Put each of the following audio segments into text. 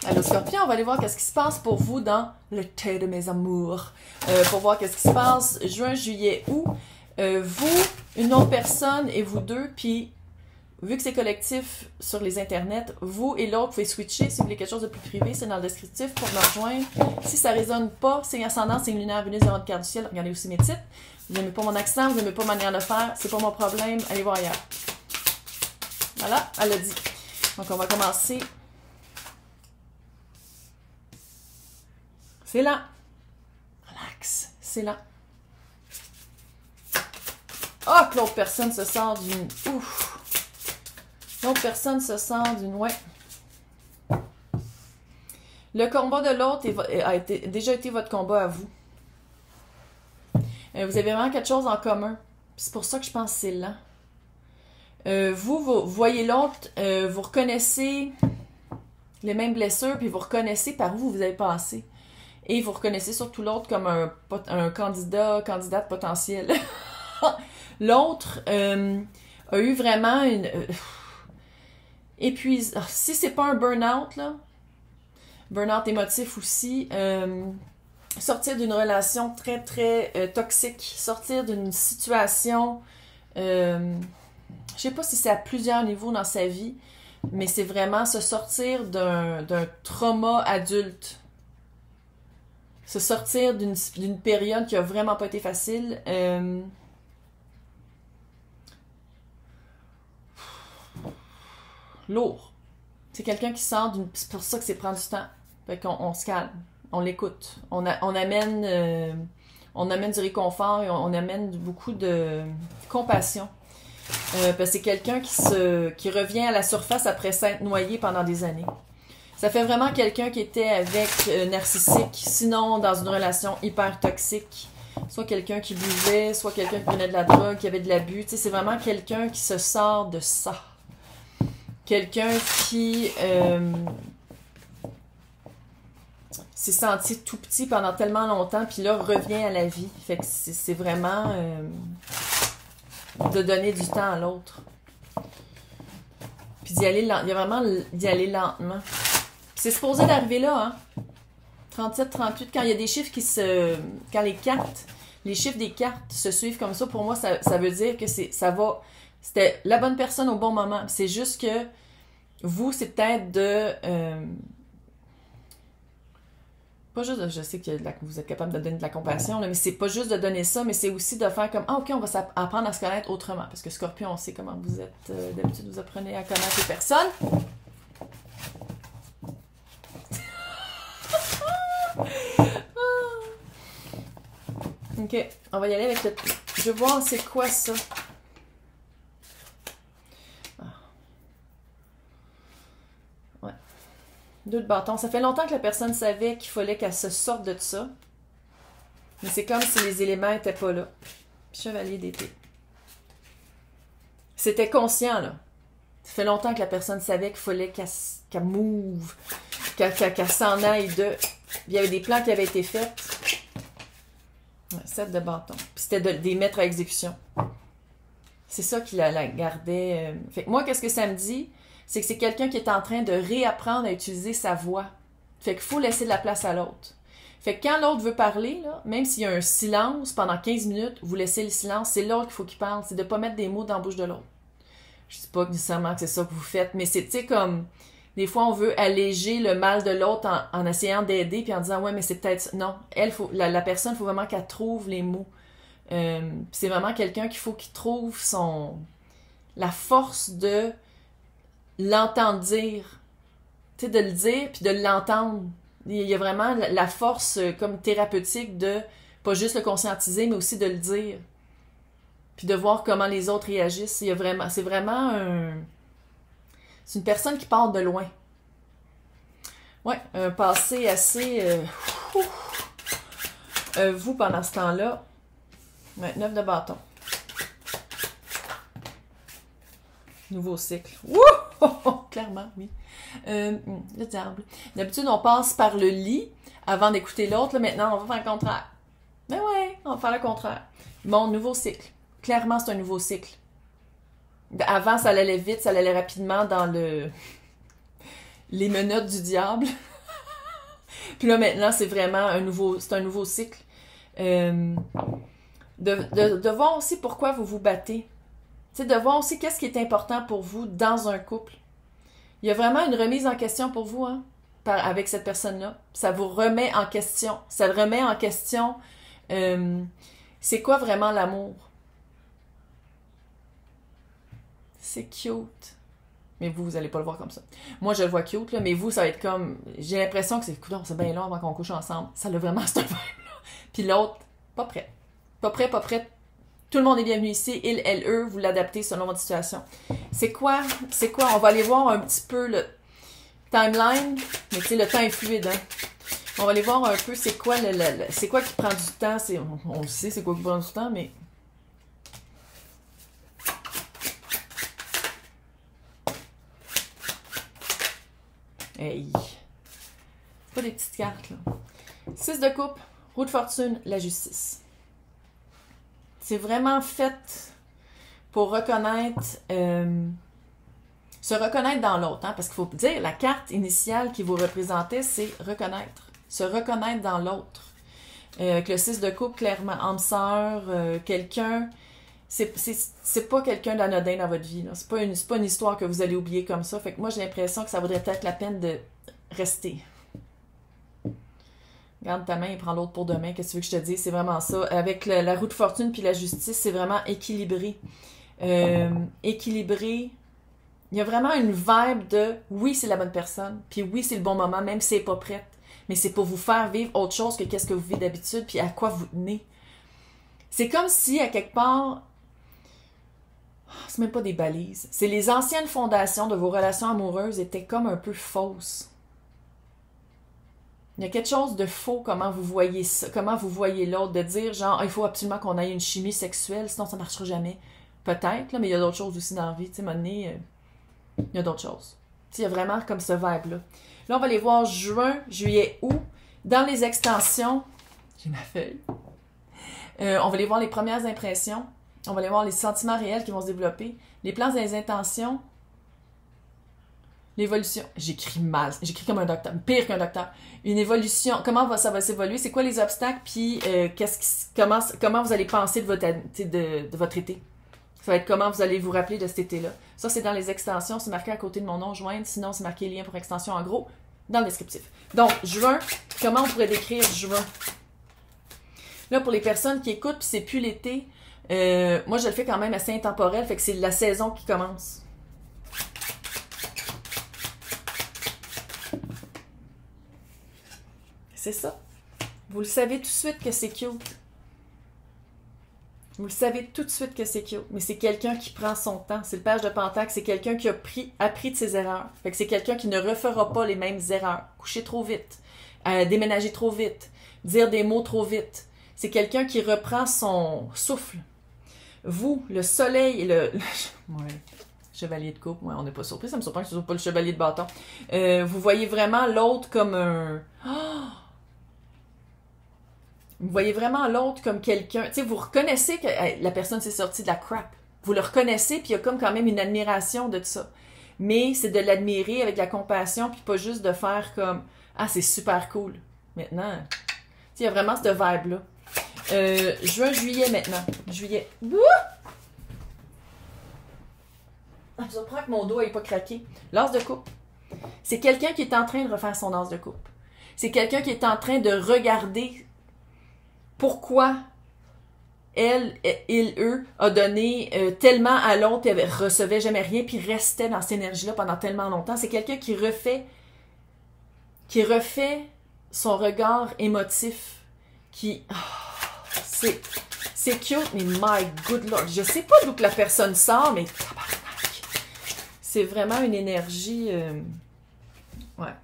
Alors, Scorpion, on va aller voir qu'est-ce qui se passe pour vous dans le thé de mes amours. Pour voir qu'est-ce qui se passe juin, juillet, août. Vous, une autre personne et vous deux, puis vu que c'est collectif sur les internets, vous et l'autre, vous pouvez switcher. Si vous voulez quelque chose de plus privé, c'est dans le descriptif pour me rejoindre. Si ça résonne pas, signe ascendant, signe lunaire, Vénus, dans votre carte du ciel, regardez aussi mes titres. Vous n'aimez pas mon accent, vous n'aimez pas ma manière de faire, c'est pas mon problème, allez voir ailleurs. Voilà, elle l'a dit. Donc on va commencer. C'est lent. Relax, c'est lent. Ah, que l'autre personne se sort d'une... Ouf! L'autre personne se sort d'une... Ouais. Le combat de l'autre a déjà été votre combat à vous. Vous avez vraiment quelque chose en commun. C'est pour ça que je pense que c'est lent. Vous voyez l'autre, vous reconnaissez les mêmes blessures, puis vous reconnaissez par où vous avez passé. Et vous reconnaissez surtout l'autre comme un candidate potentiel. L'autre a eu vraiment une... Et puis, si c'est pas un burn-out, là, burn-out émotif aussi, sortir d'une relation très, très toxique, sortir d'une situation... je sais pas si c'est à plusieurs niveaux dans sa vie, mais c'est vraiment se sortir d'un trauma adulte. Se sortir d'une période qui a vraiment pas été facile. Lourd. C'est quelqu'un qui sort d'une... C'est pour ça que c'est prendre du temps. Fait qu'on se calme. On l'écoute. On amène du réconfort et on amène beaucoup de compassion. Parce que c'est quelqu'un qui revient à la surface après s'être noyé pendant des années. Ça fait vraiment quelqu'un qui était avec narcissique, sinon dans une relation hyper toxique. Soit quelqu'un qui buvait, soit quelqu'un qui prenait de la drogue, qui avait de l'abus. Tu sais, c'est vraiment quelqu'un qui se sort de ça. Quelqu'un qui s'est senti tout petit pendant tellement longtemps, puis là revient à la vie. Fait que c'est vraiment de donner du temps à l'autre. Puis d'y aller, il y a vraiment d'y aller lentement. C'est supposé d'arriver là, hein? 37, 38, quand il y a des chiffres qui se... Quand les chiffres des cartes se suivent comme ça, pour moi, ça veut dire que ça va... C'était la bonne personne au bon moment. C'est juste que vous, c'est peut-être de... pas juste, je sais que vous êtes capable de donner de la compassion, là, mais c'est pas juste de donner ça, mais c'est aussi de faire comme, ah ok, on va apprendre à se connaître autrement. Parce que Scorpion, on sait comment vous êtes. D'habitude, vous apprenez à connaître les personnes. Ok, on va y aller avec le... Je veux voir c'est quoi ça. Ouais. 2 de bâton. Ça fait longtemps que la personne savait qu'il fallait qu'elle se sorte de ça. Mais c'est comme si les éléments n'étaient pas là. Chevalier d'épée. C'était conscient, là. Ça fait longtemps que la personne savait qu'il fallait qu'elle move, qu'elle s'en aille de... Il y avait des plans qui avaient été faits. 7 de bâton. Puis c'était de les mettre à exécution. C'est ça qui la gardait. Fait que moi, qu'est-ce que ça me dit? C'est que c'est quelqu'un qui est en train de réapprendre à utiliser sa voix. Fait qu'il faut laisser de la place à l'autre. Fait que quand l'autre veut parler, là, même s'il y a un silence pendant 15 minutes, vous laissez le silence, c'est l'autre qu'il faut qu'il parle. C'est de ne pas mettre des mots dans la bouche de l'autre. Je dis pas nécessairement que c'est ça que vous faites, mais c'est, tu sais, comme... Des fois, on veut alléger le mal de l'autre en essayant d'aider, puis en disant, ouais, mais c'est peut-être... Non, la personne, il faut vraiment qu'elle trouve les mots. C'est vraiment quelqu'un qu'il faut qu'il trouve la force de l'entendre dire. Tu sais, de le dire, puis de l'entendre. Il y a vraiment la force comme thérapeutique de pas juste le conscientiser, mais aussi de le dire. Puis de voir comment les autres réagissent. C'est vraiment c'est une personne qui part de loin. Ouais, un passé assez... vous, pendant ce temps-là, 9 de bâton. Nouveau cycle. Wouh! Clairement, oui. Le diable. D'habitude, on passe par le lit avant d'écouter l'autre. Là, maintenant, on va faire le contraire. Mais ouais, on va faire le contraire. Bon, nouveau cycle. Clairement, c'est un nouveau cycle. Avant, ça allait vite, ça allait rapidement dans les menottes du diable. Puis là, maintenant, c'est vraiment c'est un nouveau cycle. De voir aussi pourquoi vous vous battez. Tu sais, de voir aussi qu'est-ce qui est important pour vous dans un couple. Il y a vraiment une remise en question pour vous, hein, avec cette personne-là. Ça vous remet en question. Ça remet en question c'est quoi vraiment l'amour. C'est cute. Mais vous allez pas le voir comme ça. Moi, je le vois cute, là, mais vous, ça va être comme... J'ai l'impression que c'est bien long avant qu'on couche ensemble. Ça l'a vraiment, ce vibe-là. Puis l'autre, pas prêt. Pas prêt, pas prêt. Tout le monde est bienvenu ici. Il, elle, eux, vous l'adaptez selon votre situation. C'est quoi? On va aller voir un petit peu le timeline. Mais tu sais, le temps est fluide, hein. On va aller voir un peu c'est quoi c'est quoi qui prend du temps. On le sait, c'est quoi qui prend du temps, mais... Hey! C'est pas des petites cartes, là. 6 de coupe, roue de fortune, la justice. C'est vraiment fait pour reconnaître... se reconnaître dans l'autre, hein, parce qu'il faut dire, la carte initiale qui vous représentait, c'est reconnaître. Se reconnaître dans l'autre. Avec le 6 de coupe, clairement, âme sœur, quelqu'un... C'est pas quelqu'un d'anodin dans votre vie. C'est pas une histoire que vous allez oublier comme ça. Fait que moi, j'ai l'impression que ça vaudrait peut-être la peine de rester. Garde ta main et prends l'autre pour demain. Qu'est-ce que tu veux que je te dise? C'est vraiment ça. Avec la roue de fortune puis la justice, c'est vraiment équilibré. Équilibré. Il y a vraiment une vibe de oui, c'est la bonne personne. Puis oui, c'est le bon moment, même si elle n'est pas prête. Mais c'est pour vous faire vivre autre chose que qu'est-ce que vous vivez d'habitude puis à quoi vous tenez. C'est comme si, à quelque part... C'est même pas des balises. C'est les anciennes fondations de vos relations amoureuses étaient comme un peu fausses. Il y a quelque chose de faux, comment vous voyez ça, comment vous voyez l'autre, de dire genre, il faut absolument qu'on ait une chimie sexuelle, sinon ça marchera jamais. Peut-être, là, mais il y a d'autres choses aussi dans la vie. Tu sais, à un moment donné, il y a d'autres choses. Tu sais, il y a vraiment comme ce vibe-là. Là, on va aller voir juin, juillet, août. Dans les extensions, j'ai ma feuille. On va aller voir les premières impressions. On va aller voir les sentiments réels qui vont se développer. Les plans des intentions. L'évolution. J'écris mal. J'écris comme un docteur. Pire qu'un docteur. Une évolution. Comment ça va s'évoluer? C'est quoi les obstacles? Puis comment vous allez penser de votre été? Ça va être comment vous allez vous rappeler de cet été-là. Ça, c'est dans les extensions. C'est marqué à côté de mon nom, joindre. Sinon, c'est marqué lien pour extension en gros dans le descriptif. Donc, juin. Comment on pourrait décrire juin? Là, pour les personnes qui écoutent, puis c'est plus l'été... moi, je le fais quand même assez intemporel, fait que c'est la saison qui commence. C'est ça. Vous le savez tout de suite que c'est cute. Vous le savez tout de suite que c'est cute. Mais c'est quelqu'un qui prend son temps. C'est le page de Pentacle. C'est quelqu'un qui a appris de ses erreurs. Fait que c'est quelqu'un qui ne refera pas les mêmes erreurs. Coucher trop vite. Déménager trop vite. Dire des mots trop vite. C'est quelqu'un qui reprend son souffle. Vous, le soleil et le ouais, chevalier de coupe, ouais, on n'est pas surpris, ça me surprend que ce soit pas le chevalier de bâton. Vous voyez vraiment l'autre comme un... Oh! Vous voyez vraiment l'autre comme quelqu'un... Tu sais, vous reconnaissez que la personne s'est sortie de la crap. Vous le reconnaissez, puis il y a comme quand même une admiration de ça. Mais c'est de l'admirer avec de la compassion, puis pas juste de faire comme « Ah, c'est super cool. » Maintenant, tu sais, il y a vraiment cette vibe-là. Juin, juillet maintenant. Juillet. Ah, je comprends que mon dos n'ait pas craqué. L'as de coupe. C'est quelqu'un qui est en train de refaire son as de coupe. C'est quelqu'un qui est en train de regarder pourquoi elle, il, eux, a donné tellement à l'autre et recevait jamais rien puis restait dans cette énergie-là pendant tellement longtemps. C'est quelqu'un qui refait son regard émotif qui... C'est cute, mais my good lord. Je sais pas d'où que la personne sort, mais tabarnak. C'est vraiment une énergie... ouais.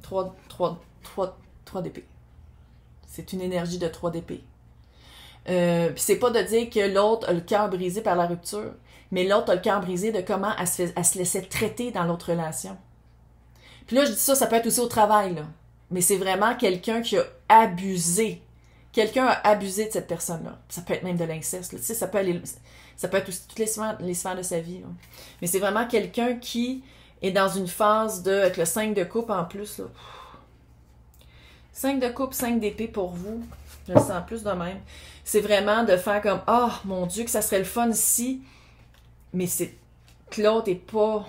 3 d'épée. C'est une énergie de 3 d'épée. Puis c'est pas de dire que l'autre a le cœur brisé par la rupture, mais l'autre a le cœur brisé de comment elle se laissait traiter dans l'autre relation. Puis là, je dis ça peut être aussi au travail, là. Mais c'est vraiment quelqu'un qui a abusé. Quelqu'un a abusé de cette personne-là. Ça peut être même de l'inceste. Tu sais, ça peut être aussi toutes les sphères de sa vie. Là. Mais c'est vraiment quelqu'un qui est dans une phase de, avec le 5 de coupe en plus, là. 5 de coupe, 5 d'épée pour vous. Je le sens plus de même. C'est vraiment de faire comme, oh mon Dieu, que ça serait le fun si, mais c'est que l'autre est pas...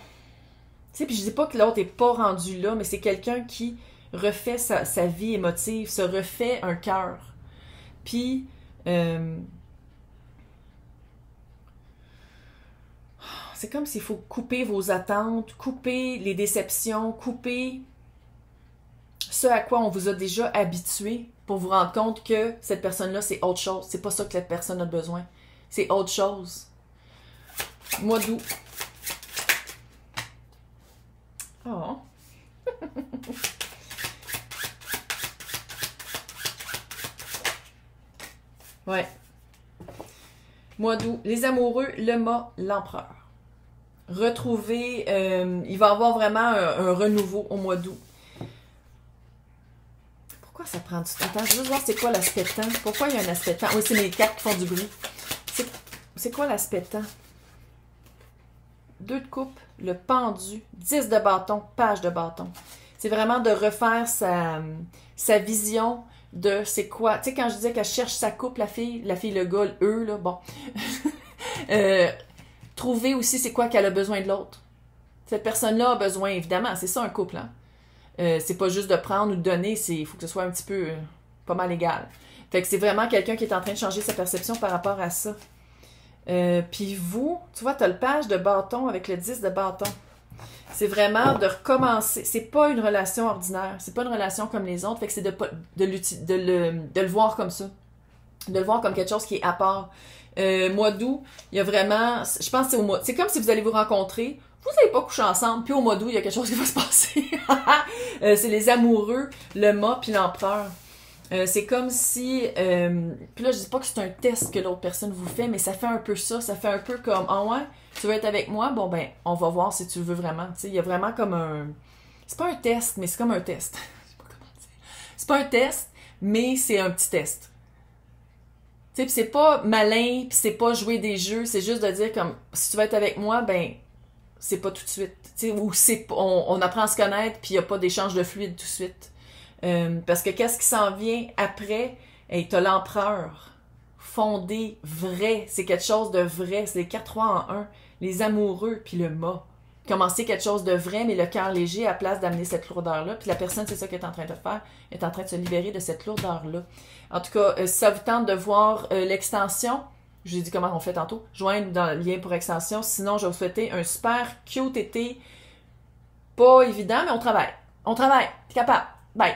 Tu sais, puis je dis pas que l'autre est pas rendu là, mais c'est quelqu'un qui refait sa vie émotive, se refait un cœur. Puis, c'est comme s'il faut couper vos attentes, couper les déceptions, couper ce à quoi on vous a déjà habitué pour vous rendre compte que cette personne-là, c'est autre chose. C'est pas ça que cette personne a besoin. C'est autre chose. Mois d'août. Oh. Ouais. Mois d'août. Les amoureux, le mât, l'empereur. Retrouver, il va y avoir vraiment un renouveau au mois d'août. Pourquoi ça prend du temps? Attends, je veux voir c'est quoi l'aspect temps. Pourquoi il y a un aspect temps? Oui, c'est mes cartes qui font du bruit. C'est quoi l'aspect temps? 2 de coupe, le pendu, 10 de bâton, page de bâton. C'est vraiment de refaire sa vision de c'est quoi. Tu sais, quand je disais qu'elle cherche sa coupe, la fille, le gars, eux, là, bon. Trouver aussi c'est quoi qu'elle a besoin de l'autre. Cette personne-là a besoin, évidemment, c'est ça un couple, hein. C'est pas juste de prendre ou de donner, il faut que ce soit un petit peu pas mal égal. Fait que c'est vraiment quelqu'un qui est en train de changer sa perception par rapport à ça. Puis vous, tu vois, t'as le page de bâton avec le 10 de bâton. C'est vraiment de recommencer. C'est pas une relation ordinaire. C'est pas une relation comme les autres. Fait que c'est de le voir comme ça. De le voir comme quelque chose qui est à part. Mois d'août, il y a vraiment... Je pense que c'est au mois... C'est comme si vous allez vous rencontrer. Vous n'allez pas coucher ensemble. Puis au mois d'août, il y a quelque chose qui va se passer. C'est les amoureux, le mât puis l'empereur. C'est comme si... puis là, je dis pas que c'est un test que l'autre personne vous fait, mais ça fait un peu ça. Ça fait un peu comme, ah ouais, tu veux être avec moi? Bon, ben, on va voir si tu le veux vraiment. Tu sais, il y a vraiment comme un... C'est pas un test, mais c'est comme un test. Je sais pas comment dire. C'est pas un test, mais c'est un petit test. Tu sais, puis c'est pas malin, puis c'est pas jouer des jeux, c'est juste de dire comme, si tu veux être avec moi, ben, c'est pas tout de suite. Tu sais, ou on apprend à se connaître, puis il y a pas d'échange de fluide tout de suite. Parce que qu'est-ce qui s'en vient après? Hey, t'as l'empereur. Fondé, vrai. C'est quelque chose de vrai. C'est les 4-3 en 1. Les amoureux, puis le mât. Commencer quelque chose de vrai, mais le cœur léger à place d'amener cette lourdeur-là. Puis la personne, c'est ça qu'elle est en train de faire. Elle est en train de se libérer de cette lourdeur-là. En tout cas, si ça vous tente de voir l'extension, je vous ai dit comment on fait tantôt, joindre dans le lien pour extension. Sinon, je vais vous souhaiter un super cute été. Pas évident, mais on travaille. On travaille. T'es capable. Bye.